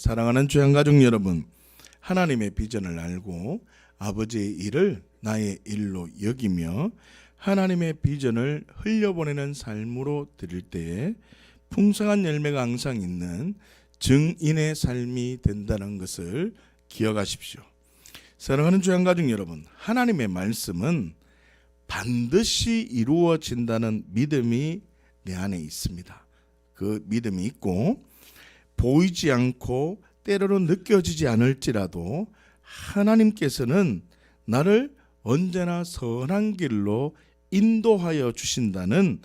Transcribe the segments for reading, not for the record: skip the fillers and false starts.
사랑하는 주양가족 여러분, 하나님의 비전을 알고 아버지의 일을 나의 일로 여기며 하나님의 비전을 흘려보내는 삶으로 드릴 때에 풍성한 열매가 항상 있는 증인의 삶이 된다는 것을 기억하십시오. 사랑하는 주양가족 여러분, 하나님의 말씀은 반드시 이루어진다는 믿음이 내 안에 있습니다. 그 믿음이 있고 보이지 않고 때로는 느껴지지 않을지라도 하나님께서는 나를 언제나 선한 길로 인도하여 주신다는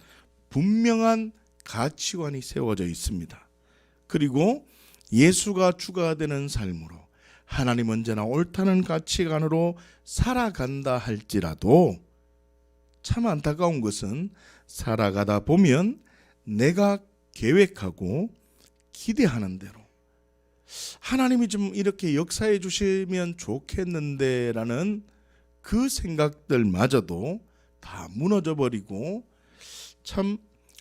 분명한 가치관이 세워져 있습니다. 그리고 예수가 주가 되는 삶으로 하나님 언제나 옳다는 가치관으로 살아간다 할지라도 참 안타까운 것은 살아가다 보면 내가 계획하고 기대하는 대로 하나님이 좀 이렇게 역사해 주시면 좋겠는데 라는 그 생각들마저도 다 무너져 버리고 참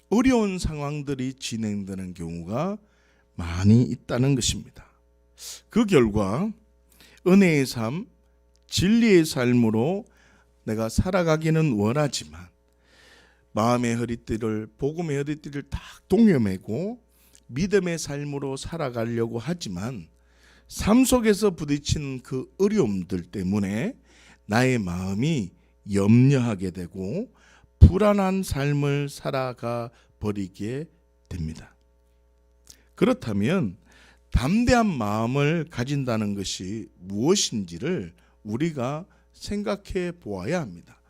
어려운 상황들이 진행되는 경우가 많이 있다는 것입니다. 그 결과 은혜의 삶, 진리의 삶으로 내가 살아가기는 원하지만 마음의 허리띠를, 복음의 허리띠를 딱 동여매고 믿음의 삶으로 살아가려고 하지만 삶 속에서 부딪히는 그 어려움들 때문에 나의 마음이 염려하게 되고 불안한 삶을 살아가 버리게 됩니다. 그렇다면 담대한 마음을 가진다는 것이 무엇인지를 우리가 생각해 보아야 합니다.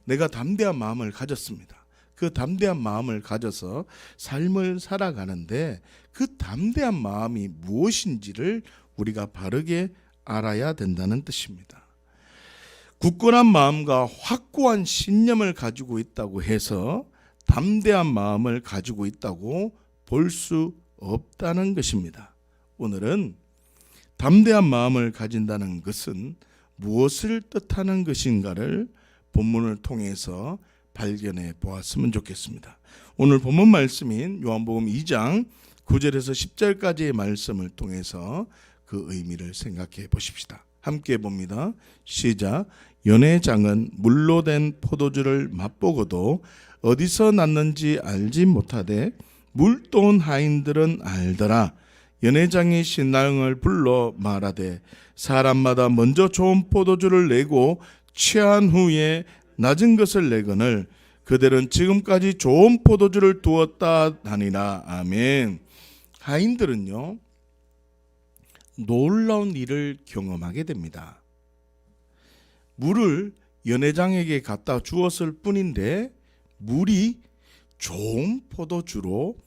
내가 담대한 마음을 가졌습니다. 그 담대한 마음을 가져서 삶을 살아가는데 그 담대한 마음이 무엇인지를 우리가 바르게 알아야 된다는 뜻입니다. 굳건한 마음과 확고한 신념을 가지고 있다고 해서 담대한 마음을 가지고 있다고 볼 수 없다는 것입니다. 오늘은 담대한 마음을 가진다는 것은 무엇을 뜻하는 것인가를 본문을 통해서 발견해 보았으면 좋겠습니다. 오늘 본문 말씀인 요한복음 2장 9절에서 10절까지의 말씀을 통해서 그 의미를 생각해 보십시다. 함께 봅니다. 시작. 연회장은 물로 된 포도주를 맛보고도 어디서 났는지 알지 못하되 물돈 하인들은 알더라. 연회장이 신랑을 불러 말하되 사람마다 먼저 좋은 포도주를 내고 취한 후에 낮은 것을 내거늘 그들은 지금까지 좋은 포도주를 두었다 하니라. 아멘. 하인들은요, 놀라운 일을 경험하게 됩니다. 물을 연회장에게 갖다 주었을 뿐인데 물이 좋은 포도주로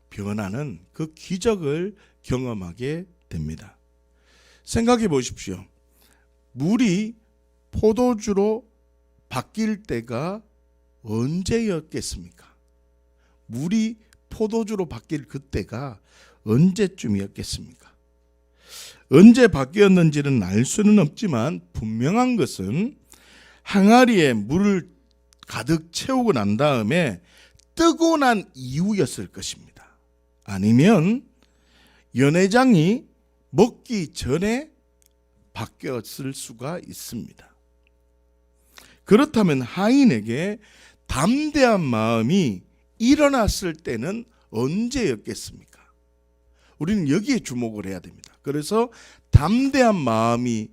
변하는 그 기적을 경험하게 됩니다. 생각해 보십시오. 물이 포도주로 바뀔 때가 언제였겠습니까? 물이 포도주로 바뀔 그때가 언제쯤이었겠습니까? 언제 바뀌었는지는 알 수는 없지만 분명한 것은 항아리에 물을 가득 채우고 난 다음에 뜨고 난 이후였을 것입니다. 아니면 연회장이 먹기 전에 바뀌었을 수가 있습니다. 그렇다면 하인에게 담대한 마음이 일어났을 때는 언제였겠습니까? 우리는 여기에 주목을 해야 됩니다. 그래서 담대한 마음이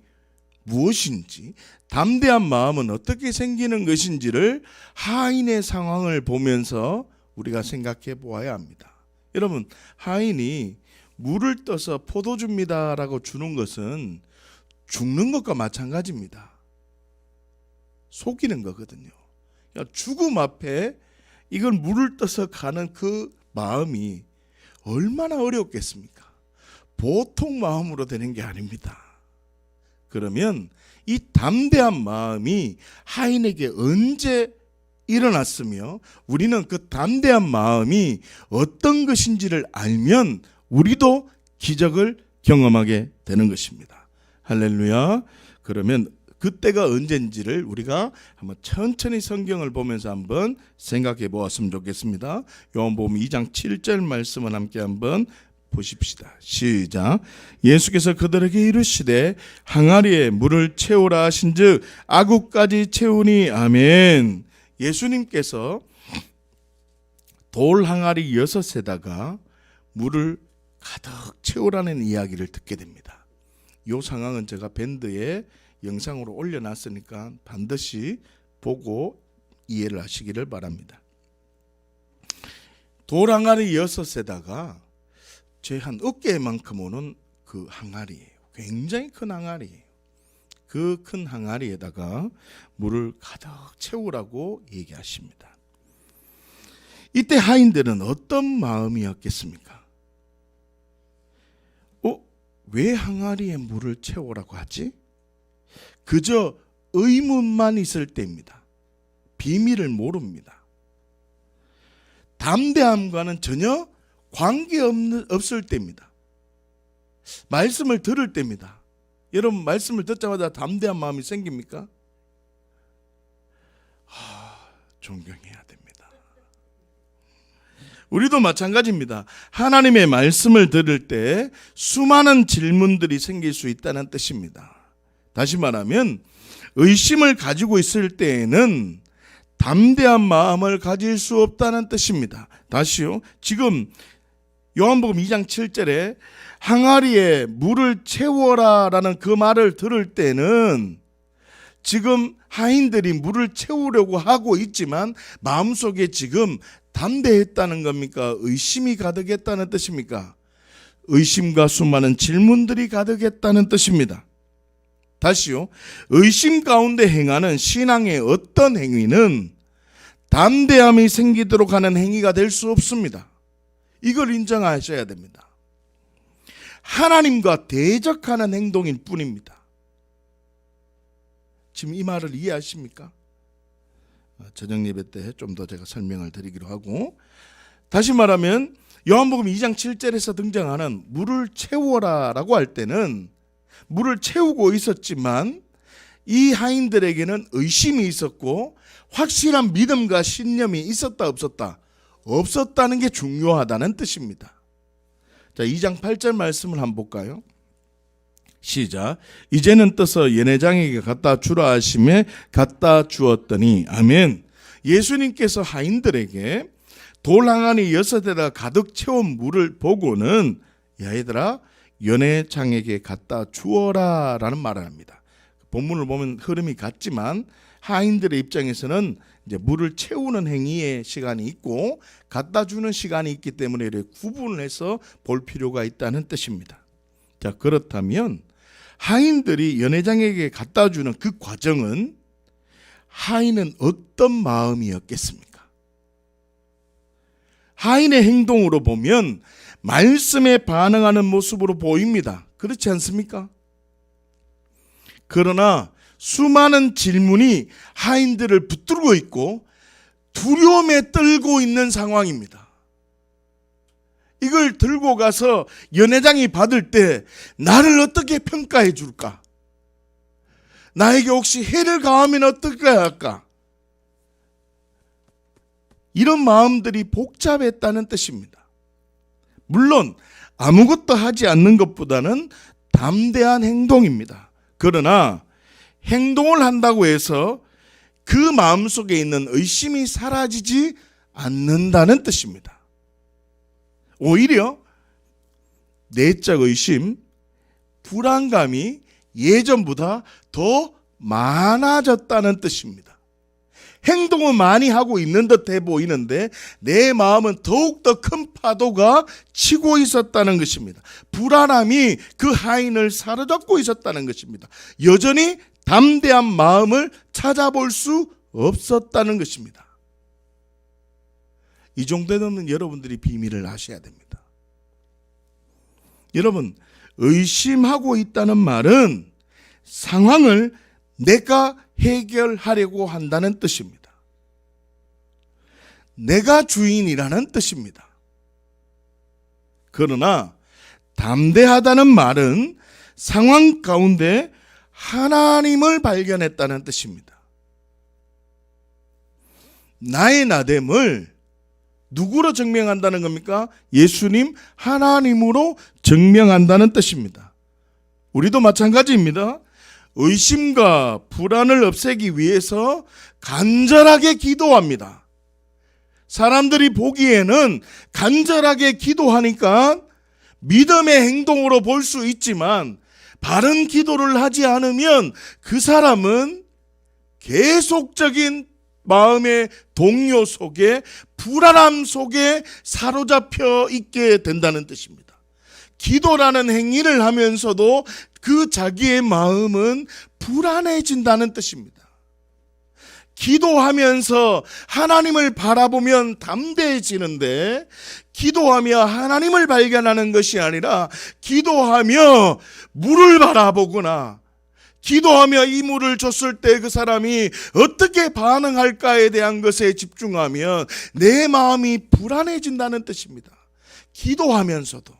무엇인지, 담대한 마음은 어떻게 생기는 것인지를 하인의 상황을 보면서 우리가 생각해 보아야 합니다. 여러분, 하인이 물을 떠서 포도주입니다라고 주는 것은 죽는 것과 마찬가지입니다. 속이는 거거든요. 죽음 앞에 이걸 물을 떠서 가는 그 마음이 얼마나 어렵겠습니까? 보통 마음으로 되는 게 아닙니다. 그러면 이 담대한 마음이 하인에게 언제 일어났으며 우리는 그 담대한 마음이 어떤 것인지를 알면 우리도 기적을 경험하게 되는 것입니다. 할렐루야. 그러면 그때가 언젠지를 우리가 한번 천천히 성경을 보면서 한번 생각해 보았으면 좋겠습니다. 요한복음 2장 7절 말씀을 함께 한번 보십시다. 시작. 예수께서 그들에게 이르시되 항아리에 물을 채우라 하신즉 아구까지 채우니. 아멘. 예수님께서 돌 항아리 6에다가 물을 가득 채우라는 이야기를 듣게 됩니다. 이 상황은 제가 밴드에 영상으로 올려놨으니까 반드시 보고 이해를 하시기를 바랍니다. 돌 항아리 6에다가 제 한 어깨만큼 오는 그 항아리예요. 굉장히 큰 항아리예요. 그 큰 항아리에다가 물을 가득 채우라고 얘기하십니다. 이때 하인들은 어떤 마음이었겠습니까? 왜 항아리에 물을 채우라고 하지? 그저 의문만 있을 때입니다. 비밀을 모릅니다. 담대함과는 전혀 관계없을 때입니다. 말씀을 들을 때입니다. 여러분, 말씀을 듣자마자 담대한 마음이 생깁니까? 존경해야 됩니다. 우리도 마찬가지입니다. 하나님의 말씀을 들을 때 수많은 질문들이 생길 수 있다는 뜻입니다. 다시 말하면 의심을 가지고 있을 때에는 담대한 마음을 가질 수 없다는 뜻입니다. 다시요. 지금 요한복음 2장 7절에 항아리에 물을 채워라 라는 그 말을 들을 때는 지금 하인들이 물을 채우려고 하고 있지만 마음속에 지금 담대했다는 겁니까? 의심이 가득했다는 뜻입니까? 의심과 수많은 질문들이 가득했다는 뜻입니다. 다시요. 의심 가운데 행하는 신앙의 어떤 행위는 담대함이 생기도록 하는 행위가 될 수 없습니다. 이걸 인정하셔야 됩니다. 하나님과 대적하는 행동일 뿐입니다. 지금 이 말을 이해하십니까? 저녁 예배 때 좀 더 제가 설명을 드리기로 하고, 다시 말하면 요한복음 2장 7절에서 등장하는 물을 채워라 라고 할 때는 물을 채우고 있었지만 이 하인들에게는 의심이 있었고 확실한 믿음과 신념이 있었다 없었다? 없었다는 게 중요하다는 뜻입니다. 자, 2장 8절 말씀을 한번 볼까요? 시작. 이제는 떠서 연회장에게 갖다 주라 하시매 갖다 주었더니. 아멘. 예수님께서 하인들에게 돌 항아리 6에다가 가득 채운 물을 보고는 야 얘들아 연회장에게 갖다 주어라 라는 말을 합니다. 본문을 보면 흐름이 같지만 하인들의 입장에서는 이제 물을 채우는 행위의 시간이 있고 갖다 주는 시간이 있기 때문에 이렇게 구분을 해서 볼 필요가 있다는 뜻입니다. 자, 그렇다면 하인들이 연회장에게 갖다 주는 그 과정은 하인은 어떤 마음이었겠습니까? 하인의 행동으로 보면 말씀에 반응하는 모습으로 보입니다. 그렇지 않습니까? 그러나 수많은 질문이 하인들을 붙들고 있고 두려움에 떨고 있는 상황입니다. 이걸 들고 가서 연회장이 받을 때 나를 어떻게 평가해 줄까? 나에게 혹시 해를 가하면 어떻게 할까? 이런 마음들이 복잡했다는 뜻입니다. 물론 아무것도 하지 않는 것보다는 담대한 행동입니다. 그러나 행동을 한다고 해서 그 마음속에 있는 의심이 사라지지 않는다는 뜻입니다. 오히려 내적 의심, 불안감이 예전보다 더 많아졌다는 뜻입니다. 행동은 많이 하고 있는 듯해 보이는데 내 마음은 더욱더 큰 파도가 치고 있었다는 것입니다. 불안함이 그 하인을 사로잡고 있었다는 것입니다. 여전히 담대한 마음을 찾아볼 수 없었다는 것입니다. 이 정도는 여러분들이 비밀을 아셔야 됩니다. 여러분, 의심하고 있다는 말은 상황을 내가 해결하려고 한다는 뜻입니다. 내가 주인이라는 뜻입니다. 그러나 담대하다는 말은 상황 가운데 하나님을 발견했다는 뜻입니다. 나의 나됨을 누구로 증명한다는 겁니까? 예수님 하나님으로 증명한다는 뜻입니다. 우리도 마찬가지입니다. 의심과 불안을 없애기 위해서 간절하게 기도합니다. 사람들이 보기에는 간절하게 기도하니까 믿음의 행동으로 볼 수 있지만 바른 기도를 하지 않으면 그 사람은 계속적인 마음의 동요 속에, 불안함 속에 사로잡혀 있게 된다는 뜻입니다. 기도라는 행위를 하면서도 그 자기의 마음은 불안해진다는 뜻입니다. 기도하면서 하나님을 바라보면 담대해지는데, 기도하며 하나님을 발견하는 것이 아니라 기도하며 물을 바라보거나 기도하며 이 물을 줬을 때 그 사람이 어떻게 반응할까에 대한 것에 집중하면 내 마음이 불안해진다는 뜻입니다. 기도하면서도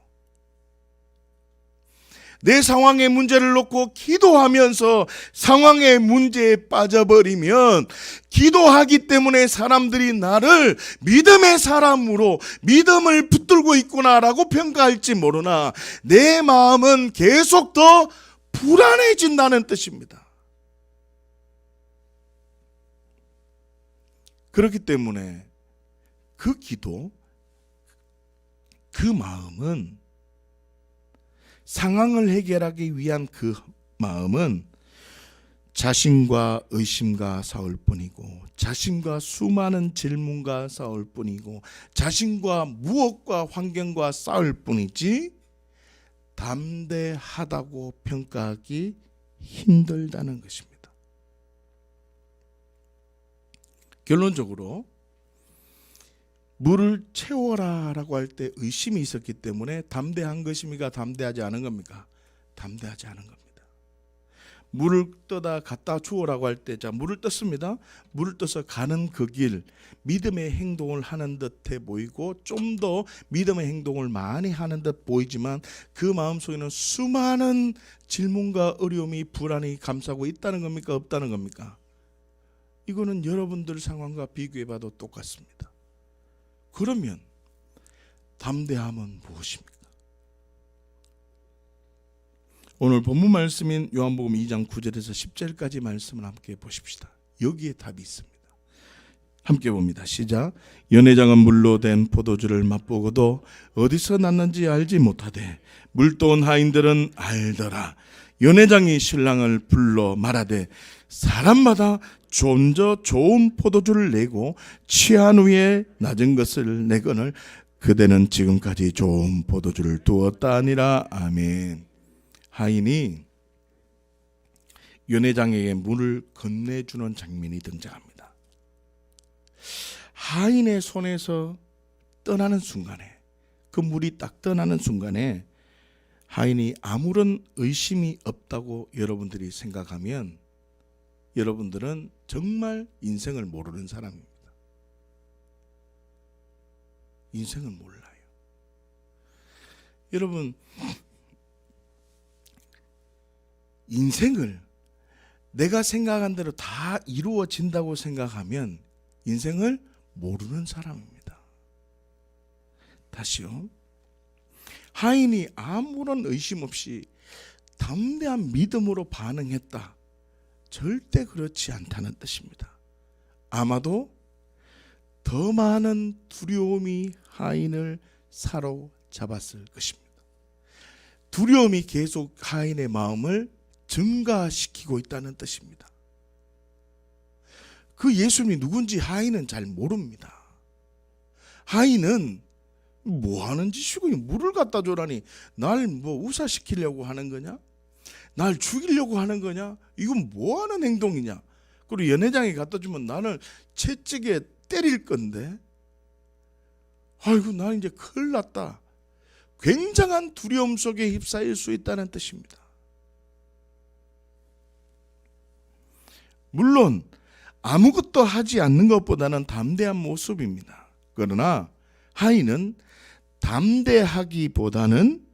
내 상황의 문제를 놓고 기도하면서 상황의 문제에 빠져버리면, 기도하기 때문에 사람들이 나를 믿음의 사람으로 믿음을 붙들고 있구나라고 평가할지 모르나 내 마음은 계속 더 불안해진다는 뜻입니다. 그렇기 때문에 그 기도, 그 마음은, 상황을 해결하기 위한 그 마음은 자신과 의심과 싸울 뿐이고, 자신과 수많은 질문과 싸울 뿐이고, 자신과 무엇과 환경과 싸울 뿐이지 담대하다고 평가하기 힘들다는 것입니다. 결론적으로 물을 채워라 라고 할 때 의심이 있었기 때문에 담대한 것입니까? 담대하지 않은 겁니까? 담대하지 않은 겁니다. 물을 떠다 갖다 주어라고 할 때, 자, 물을 떴습니다. 물을 떠서 가는 그 길, 믿음의 행동을 하는 듯해 보이고 좀 더 믿음의 행동을 많이 하는 듯 보이지만 그 마음속에는 수많은 질문과 어려움이, 불안이 감싸고 있다는 겁니까? 없다는 겁니까? 이거는 여러분들 상황과 비교해 봐도 똑같습니다. 그러면 담대함은 무엇입니까? 오늘 본문 말씀인 요한복음 2장 9절에서 10절까지 말씀을 함께 보십시다. 여기에 답이 있습니다. 함께 봅니다. 시작. 연회장은 물로 된 포도주를 맛보고도 어디서 났는지 알지 못하되 물도온 하인들은 알더라. 연회장이 신랑을 불러 말하되 사람마다 좀 더 좋은 포도주를 내고 취한 후에 낮은 것을 내거늘 그대는 지금까지 좋은 포도주를 두었다 하니라. 아멘. 하인이 연회장에게 물을 건네주는 장면이 등장합니다. 하인의 손에서 떠나는 순간에, 그 물이 딱 떠나는 순간에 하인이 아무런 의심이 없다고 여러분들이 생각하면 여러분들은 정말 인생을 모르는 사람입니다. 인생을 몰라요. 여러분, 인생을 내가 생각한 대로 다 이루어진다고 생각하면 인생을 모르는 사람입니다. 다시요. 하인이 아무런 의심 없이 담대한 믿음으로 반응했다. 절대 그렇지 않다는 뜻입니다. 아마도 더 많은 두려움이 하인을 사로잡았을 것입니다. 두려움이 계속 하인의 마음을 증가시키고 있다는 뜻입니다. 그 예수님이 누군지 하인은 잘 모릅니다. 하인은 뭐 하는 짓이고, 물을 갖다 줘라니 날 뭐 우사시키려고 하는 거냐? 날 죽이려고 하는 거냐? 이건 뭐 하는 행동이냐? 그리고 연회장에 갖다 주면 나는 채찍에 때릴 건데, 아이고 나 이제 큰일 났다. 굉장한 두려움 속에 휩싸일 수 있다는 뜻입니다. 물론 아무것도 하지 않는 것보다는 담대한 모습입니다. 그러나 하인은 담대하기보다는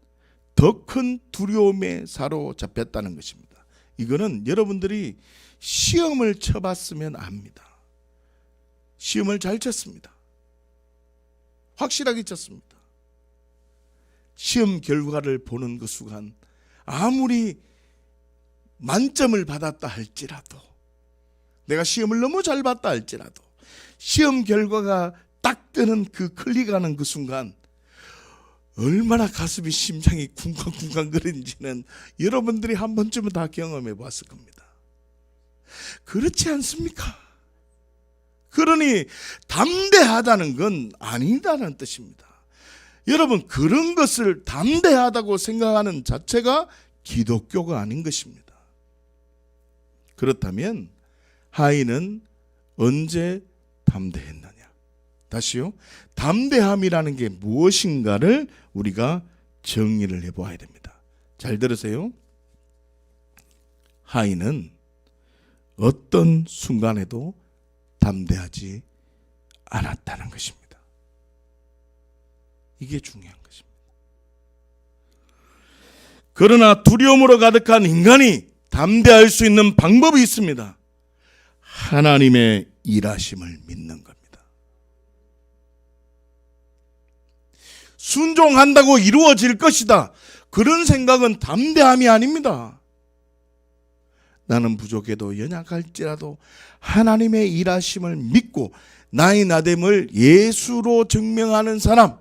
더 큰 두려움에 사로잡혔다는 것입니다. 이거는 여러분들이 시험을 쳐봤으면 압니다. 시험을 잘 쳤습니다. 확실하게 쳤습니다. 시험 결과를 보는 그 순간 아무리 만점을 받았다 할지라도, 내가 시험을 너무 잘 봤다 할지라도 시험 결과가 딱 뜨는 그 클릭하는 그 순간 얼마나 가슴이 심장이 쿵쾅쿵쾅 거리는지는 여러분들이 한 번쯤은 다 경험해 봤을 겁니다. 그렇지 않습니까? 그러니 담대하다는 건 아니다는 뜻입니다. 여러분, 그런 것을 담대하다고 생각하는 자체가 기독교가 아닌 것입니다. 그렇다면 하인은 언제 담대했느냐? 다시요. 담대함이라는 게 무엇인가를 우리가 정리를 해보아야 됩니다. 잘 들으세요. 하인은 어떤 순간에도 담대하지 않았다는 것입니다. 이게 중요한 것입니다. 그러나 두려움으로 가득한 인간이 담대할 수 있는 방법이 있습니다. 하나님의 일하심을 믿는 겁니다. 순종한다고 이루어질 것이다, 그런 생각은 담대함이 아닙니다. 나는 부족해도 연약할지라도 하나님의 일하심을 믿고 나의 나됨을 예수로 증명하는 사람,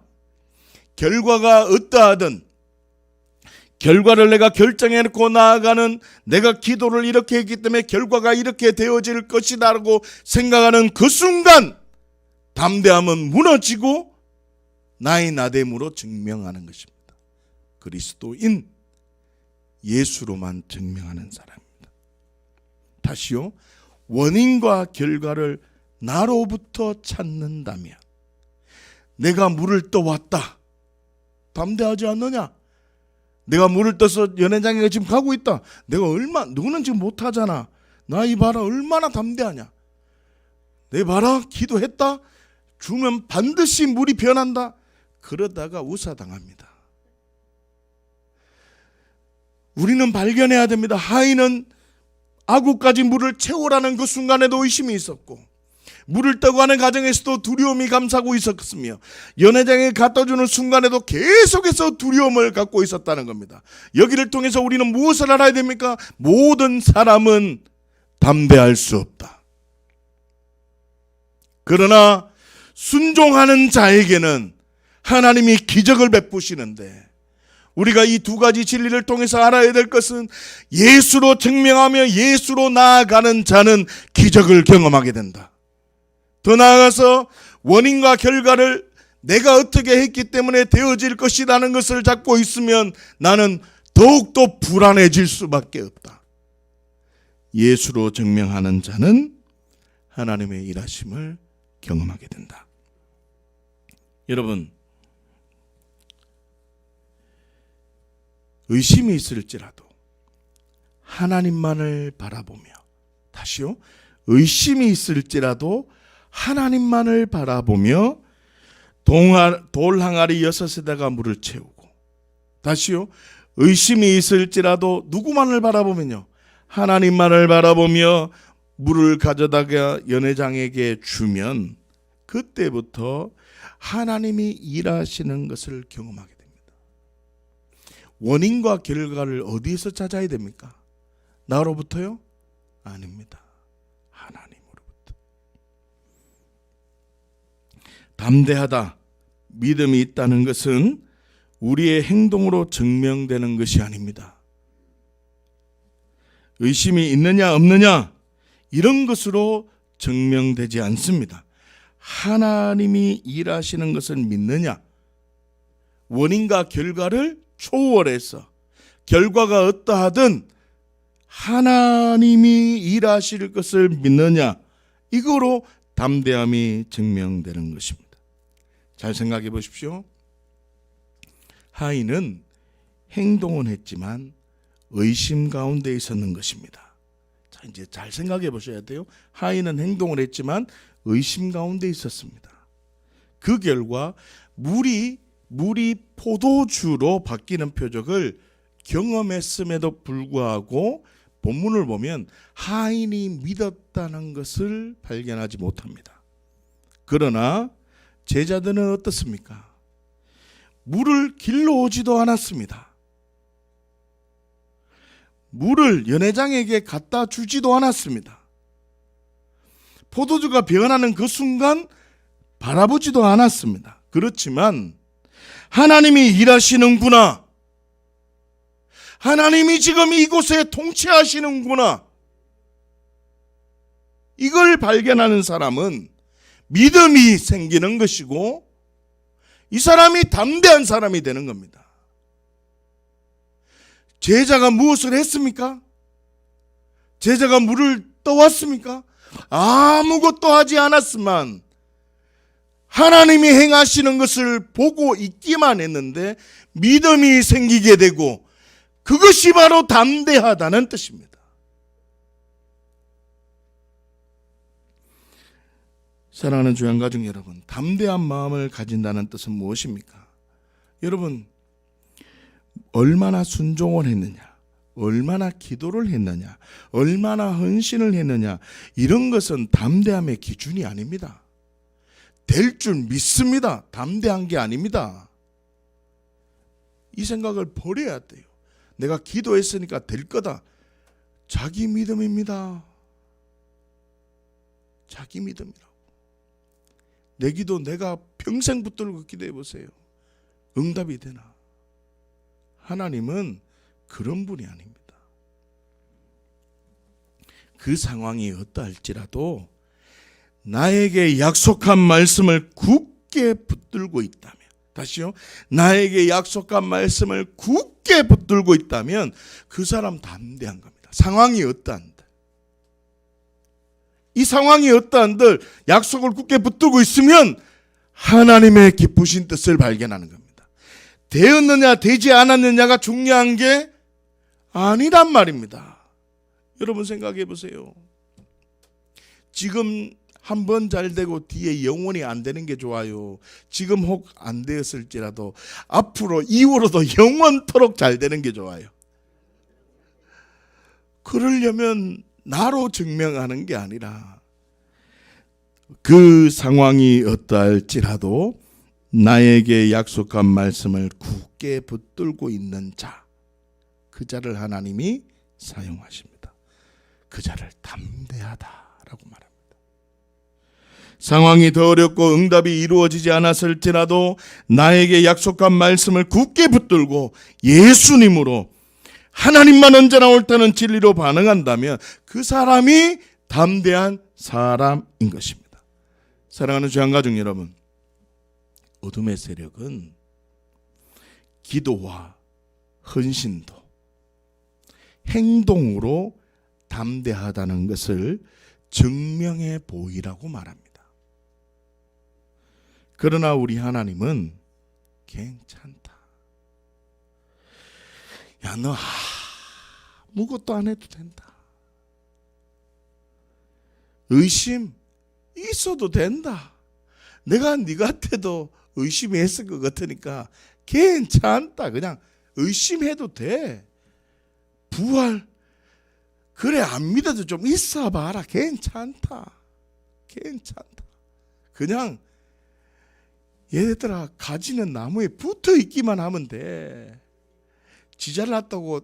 결과가 어떠하든 결과를 내가 결정해놓고 나아가는, 내가 기도를 이렇게 했기 때문에 결과가 이렇게 되어질 것이다 라고 생각하는 그 순간 담대함은 무너지고 나의 나됨으로 증명하는 것입니다. 그리스도인 예수로만 증명하는 사람입니다. 다시요. 원인과 결과를 나로부터 찾는다면, 내가 물을 떠왔다, 담대하지 않느냐? 내가 물을 떠서 연회장에 지금 가고 있다, 너는 지금 못하잖아, 나 이 봐라 얼마나 담대하냐, 내 봐라 기도했다, 주면 반드시 물이 변한다. 그러다가 우사당합니다. 우리는 발견해야 됩니다. 하인은 아구까지 물을 채우라는 그 순간에도 의심이 있었고, 물을 떠고 하는 과정에서도 두려움이 감싸고 있었으며, 연회장에 갖다주는 순간에도 계속해서 두려움을 갖고 있었다는 겁니다. 여기를 통해서 우리는 무엇을 알아야 됩니까? 모든 사람은 담대할 수 없다. 그러나 순종하는 자에게는 하나님이 기적을 베푸시는데, 우리가 이 두 가지 진리를 통해서 알아야 될 것은 예수로 증명하며 예수로 나아가는 자는 기적을 경험하게 된다. 더 나아가서 원인과 결과를 내가 어떻게 했기 때문에 되어질 것이라는 것을 잡고 있으면 나는 더욱더 불안해질 수밖에 없다. 예수로 증명하는 자는 하나님의 일하심을 경험하게 된다. 여러분, 의심이 있을지라도 하나님만을 바라보며, 다시요, 의심이 있을지라도 하나님만을 바라보며 돌 항아리 6에다가 물을 채우고, 다시요, 의심이 있을지라도 누구만을 바라보면요, 하나님만을 바라보며 물을 가져다가 연회장에게 주면 그때부터 하나님이 일하시는 것을 경험하게 됩니다. 원인과 결과를 어디에서 찾아야 됩니까? 나로부터요? 아닙니다. 하나님으로부터. 담대하다, 믿음이 있다는 것은 우리의 행동으로 증명되는 것이 아닙니다. 의심이 있느냐 없느냐 이런 것으로 증명되지 않습니다. 하나님이 일하시는 것을 믿느냐, 원인과 결과를 초월해서 결과가 어떠하든 하나님이 일하실 것을 믿느냐, 이거로 담대함이 증명되는 것입니다. 잘 생각해 보십시오. 하인은 행동은 했지만 의심 가운데 있었는 것입니다. 자, 이제 잘 생각해 보셔야 돼요. 하인은 행동을 했지만 의심 가운데 있었습니다. 그 결과 물이 포도주로 바뀌는 표적을 경험했음에도 불구하고 본문을 보면 하인이 믿었다는 것을 발견하지 못합니다. 그러나 제자들은 어떻습니까? 물을 길러 오지도 않았습니다. 물을 연회장에게 갖다 주지도 않았습니다. 포도주가 변하는 그 순간 바라보지도 않았습니다. 그렇지만 하나님이 일하시는구나, 하나님이 지금 이곳에 통치하시는구나, 이걸 발견하는 사람은 믿음이 생기는 것이고 이 사람이 담대한 사람이 되는 겁니다. 제자가 무엇을 했습니까? 제자가 물을 떠왔습니까? 아무것도 하지 않았지만 하나님이 행하시는 것을 보고 있기만 했는데 믿음이 생기게 되고, 그것이 바로 담대하다는 뜻입니다. 사랑하는 주양가족 여러분, 담대한 마음을 가진다는 뜻은 무엇입니까? 여러분, 얼마나 순종을 했느냐, 얼마나 기도를 했느냐, 얼마나 헌신을 했느냐, 이런 것은 담대함의 기준이 아닙니다. 될 줄 믿습니다. 담대한 게 아닙니다. 이 생각을 버려야 돼요. 내가 기도했으니까 될 거다. 자기 믿음입니다. 자기 믿음이라고. 내 기도 내가 평생 붙들고 기도해 보세요. 응답이 되나? 하나님은 그런 분이 아닙니다. 그 상황이 어떠할지라도 나에게 약속한 말씀을 굳게 붙들고 있다면, 다시요, 나에게 약속한 말씀을 굳게 붙들고 있다면 그 사람 담대한 겁니다. 상황이 어떠한들, 이 상황이 어떠한들 약속을 굳게 붙들고 있으면 하나님의 기쁘신 뜻을 발견하는 겁니다. 되었느냐 되지 않았느냐가 중요한 게 아니란 말입니다. 여러분 생각해 보세요. 지금 한 번 잘 되고 뒤에 영원히 안 되는 게 좋아요? 지금 혹 안 되었을지라도 앞으로 이후로도 영원토록 잘 되는 게 좋아요? 그러려면 나로 증명하는 게 아니라 그 상황이 어떠할지라도 나에게 약속한 말씀을 굳게 붙들고 있는 자, 그 자를 하나님이 사용하십니다. 그 자를 담대하다라고 말합니다. 상황이 더 어렵고 응답이 이루어지지 않았을지라도 나에게 약속한 말씀을 굳게 붙들고 예수님으로, 하나님만 언제나 옳다는 진리로 반응한다면 그 사람이 담대한 사람인 것입니다. 사랑하는 주양가족 여러분, 어둠의 세력은 기도와 헌신도, 행동으로 담대하다는 것을 증명해 보이라고 말합니다. 그러나 우리 하나님은 괜찮다. 야, 너 아무것도 안 해도 된다. 의심 있어도 된다. 내가 네 같아도 의심했을 것 같으니까 괜찮다. 그냥 의심해도 돼. 부활, 그래 안 믿어도 좀 있어봐라. 괜찮다. 괜찮다. 그냥 얘들아, 가지는 나무에 붙어 있기만 하면 돼. 지 잘났다고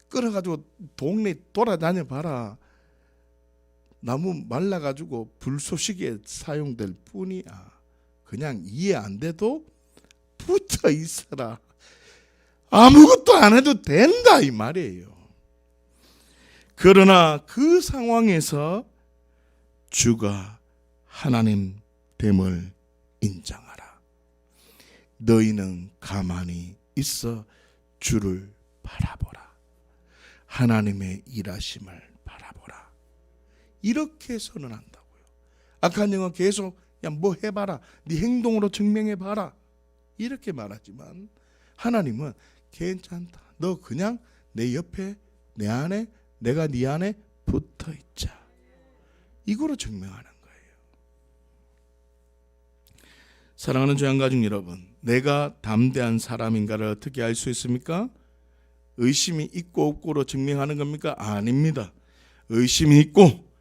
끌어가지고 동네 돌아다녀 봐라. 나무 말라가지고 불쏘시개에 사용될 뿐이야. 그냥 이해 안 돼도 붙어 있어라. 아무것도 안 해도 된다 이 말이에요. 그러나 그 상황에서 주가 하나님 됨을 인정하라. 너희는 가만히 있어 주를 바라보라. 하나님의 일하심을 바라보라. 이렇게 선언한다고요. 악한 영은 계속 야, 뭐 해봐라. 네 행동으로 증명해봐라. 이렇게 말하지만 하나님은 괜찮다. 너 그냥 내 옆에, 내 안에, 내가 네 안에 붙어있자. 이거로 증명하는 거예요. 사랑하는 주양가족 여러분, 내가 담대한 사람인가를 어떻게 알 수 있습니까? 의심이 있고 없고로 증명하는 겁니까? 아닙니다. 의심이 있고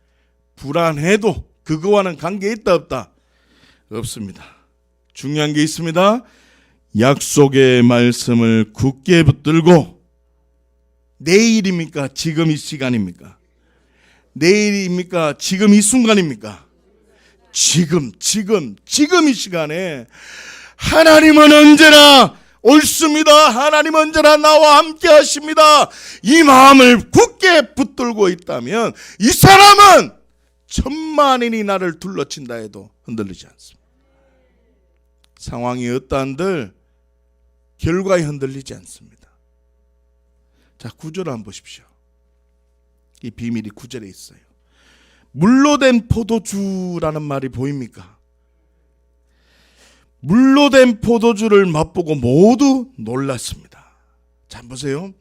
불안해도 그거와는 관계 있다 없다? 없습니다. 중요한 게 있습니다. 약속의 말씀을 굳게 붙들고, 내일입니까? 지금 이 시간입니까? 내일입니까? 지금 이 순간입니까? 지금 이 시간에 하나님은 언제나 옳습니다. 하나님 언제나 나와 함께 하십니다. 이 마음을 굳게 붙들고 있다면 이 사람은 천만인이 나를 둘러친다 해도 흔들리지 않습니다. 상황이 어떠한들 결과에 흔들리지 않습니다. 자, 구절을 한번 보십시오. 이 비밀이 구절에 있어요. 물로 된 포도주라는 말이 보입니까? 물로 된 포도주를 맛보고 모두 놀랐습니다. 자, 보세요.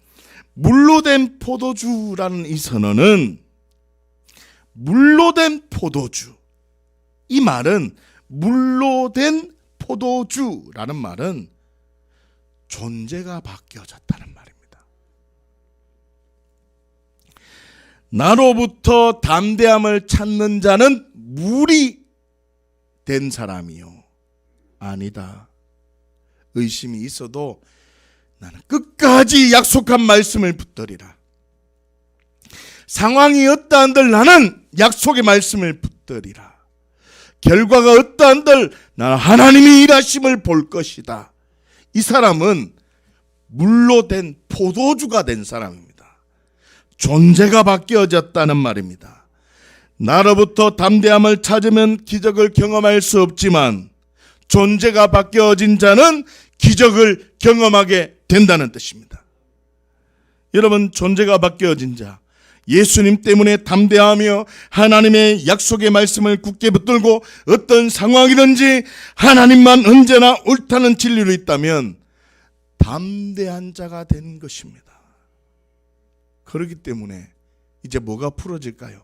물로 된 포도주라는 이 선언은, 물로 된 포도주, 이 말은, 물로 된 포도주라는 말은 존재가 바뀌어졌다는 말입니다. 나로부터 담대함을 찾는 자는 물이 된 사람이요, 아니다. 의심이 있어도 나는 끝까지 약속한 말씀을 붙들리라. 상황이 어떠한들 나는 약속의 말씀을 붙들리라. 결과가 어떠한들 나는 하나님의 일하심을 볼 것이다. 이 사람은 물로 된 포도주가 된 사람입니다. 존재가 바뀌어졌다는 말입니다. 나로부터 담대함을 찾으면 기적을 경험할 수 없지만 존재가 바뀌어진 자는 기적을 경험하게 된다는 뜻입니다. 여러분, 존재가 바뀌어진 자, 예수님 때문에 담대하며 하나님의 약속의 말씀을 굳게 붙들고 어떤 상황이든지 하나님만 언제나 옳다는 진리로 있다면 담대한 자가 된 것입니다. 그렇기 때문에 이제 뭐가 풀어질까요?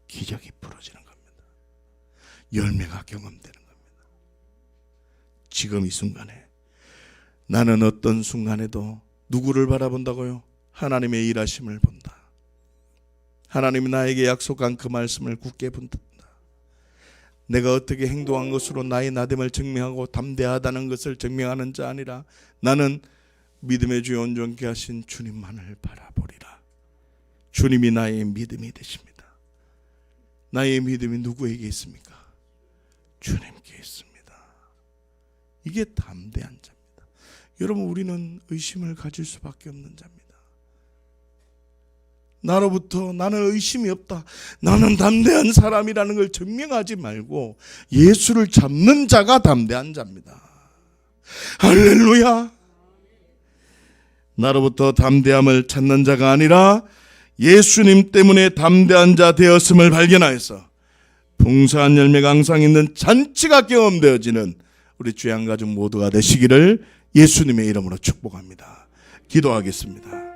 기적이 풀어지는 겁니다. 열매가 경험되는 겁니다. 지금 이 순간에 나는 어떤 순간에도 누구를 바라본다고요? 하나님의 일하심을 본다. 하나님이 나에게 약속한 그 말씀을 굳게 본다. 내가 어떻게 행동한 것으로 나의 나됨을 증명하고 담대하다는 것을 증명하는 자 아니라 나는 믿음의 주여 온전케 하신 주님만을 바라보리라. 주님이 나의 믿음이 되십니다. 나의 믿음이 누구에게 있습니까? 주님께 있습니다. 이게 담대한 자입니다. 여러분, 우리는 의심을 가질 수밖에 없는 자입니다. 나로부터 나는 의심이 없다, 나는 담대한 사람이라는 걸 증명하지 말고 예수를 잡는 자가 담대한 자입니다. 할렐루야. 나로부터 담대함을 찾는 자가 아니라 예수님 때문에 담대한 자 되었음을 발견하여서 풍성한 열매가 항상 있는 잔치가 경험되어지는 우리 주양 가족 모두가 되시기를 예수님의 이름으로 축복합니다. 기도하겠습니다.